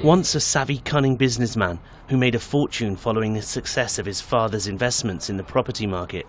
Once a savvy, cunning businessman who made a fortune following the success of his father's investments in the property market.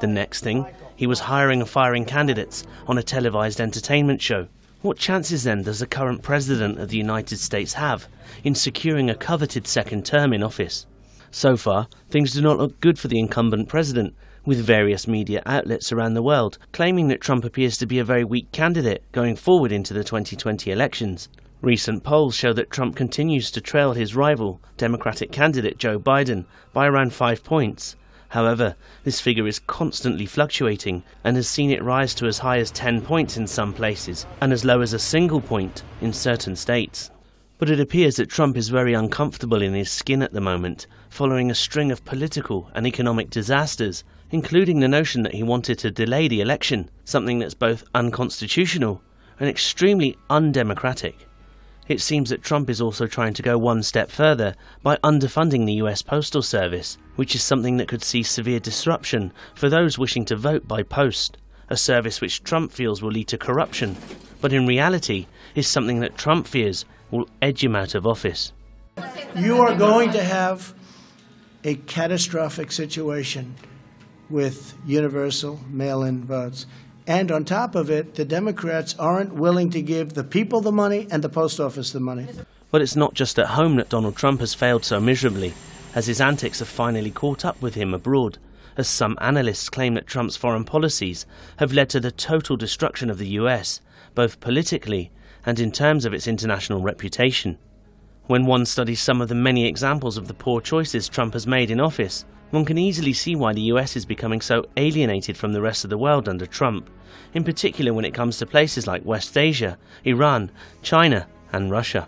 The next thing, he was hiring and firing candidates on a televised entertainment show. What chances then does the current President of the United States have in securing a coveted second term in office? So far, things do not look good for the incumbent president, with various media outlets around the world claiming that Trump appears to be a very weak candidate going forward into the 2020 elections. Recent polls show that Trump continues to trail his rival, Democratic candidate Joe Biden, by around 5 points. However, this figure is constantly fluctuating and has seen it rise to as high as 10 points in some places and as low as a single point in certain states. But it appears that Trump is very uncomfortable in his skin at the moment, following a string of political and economic disasters, including the notion that he wanted to delay the election, something that's both unconstitutional and extremely undemocratic. It seems that Trump is also trying to go one step further by underfunding the US Postal Service, which is something that could see severe disruption for those wishing to vote by post, a service which Trump feels will lead to corruption, but in reality is something that Trump fears will edge him out of office. You are going to have a catastrophic situation with universal mail-in votes. And on top of it, the Democrats aren't willing to give the people the money and the post office the money. But it's not just at home that Donald Trump has failed so miserably, as his antics have finally caught up with him abroad, as some analysts claim that Trump's foreign policies have led to the total destruction of the US, both politically and in terms of its international reputation. When one studies some of the many examples of the poor choices Trump has made in office, one can easily see why the US is becoming so alienated from the rest of the world under Trump, in particular when it comes to places like West Asia, Iran, China and Russia.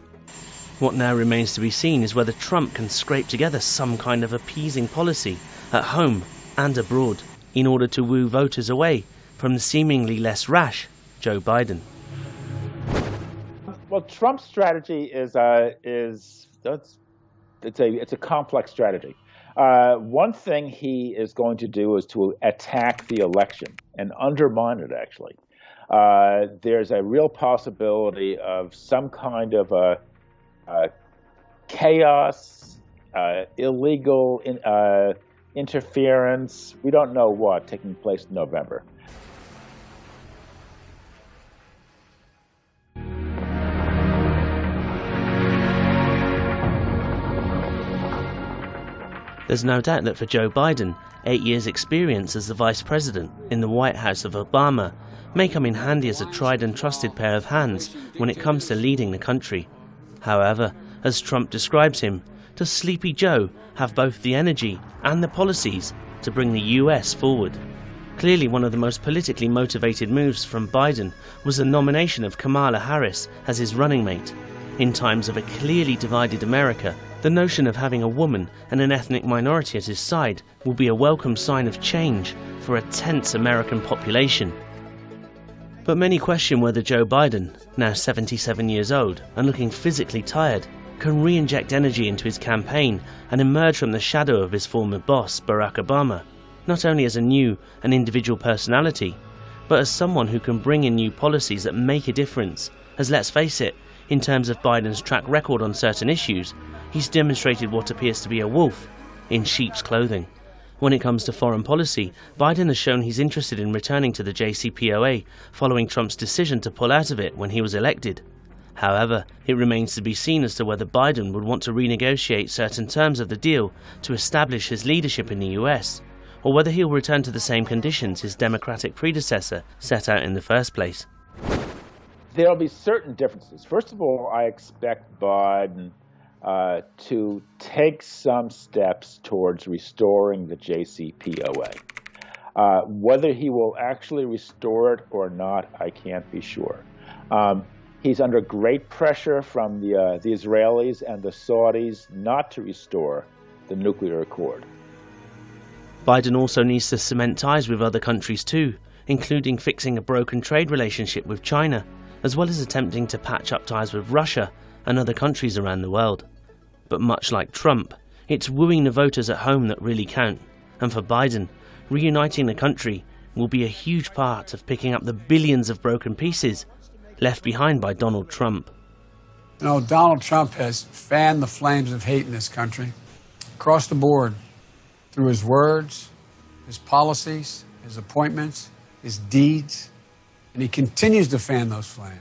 What now remains to be seen is whether Trump can scrape together some kind of appeasing policy at home and abroad in order to woo voters away from the seemingly less rash Joe Biden. Well, Trump's strategy is a complex strategy. One thing he is going to do is to attack the election and undermine it, actually. There's a real possibility of some kind of chaos, illegal interference, we don't know what, taking place in November. There's no doubt that for Joe Biden, 8 years' experience as the vice president in the White House of Obama may come in handy as a tried and trusted pair of hands when it comes to leading the country. However, as Trump describes him, does Sleepy Joe have both the energy and the policies to bring the US forward? Clearly, one of the most politically motivated moves from Biden was the nomination of Kamala Harris as his running mate. In times of a clearly divided America, the notion of having a woman and an ethnic minority at his side will be a welcome sign of change for a tense American population. But many question whether Joe Biden, now 77 years old and looking physically tired, can re-inject energy into his campaign and emerge from the shadow of his former boss, Barack Obama, not only as a new and individual personality, but as someone who can bring in new policies that make a difference, as let's face it, in terms of Biden's track record on certain issues, he's demonstrated what appears to be a wolf in sheep's clothing. When it comes to foreign policy, Biden has shown he's interested in returning to the JCPOA following Trump's decision to pull out of it when he was elected. However, it remains to be seen as to whether Biden would want to renegotiate certain terms of the deal to establish his leadership in the US, or whether he'll return to the same conditions his Democratic predecessor set out in the first place. There'll be certain differences. First of all, I expect Biden to take some steps towards restoring the JCPOA. Whether he will actually restore it or not, I can't be sure. He's under great pressure from the Israelis and the Saudis not to restore the nuclear accord. Biden also needs to cement ties with other countries too, including fixing a broken trade relationship with China, as well as attempting to patch up ties with Russia and other countries around the world. But much like Trump, it's wooing the voters at home that really count, and for Biden, reuniting the country will be a huge part of picking up the billions of broken pieces left behind by Donald Trump. You know, Donald Trump has fanned the flames of hate in this country across the board through his words, his policies, his appointments, his deeds, and he continues to fan those flames.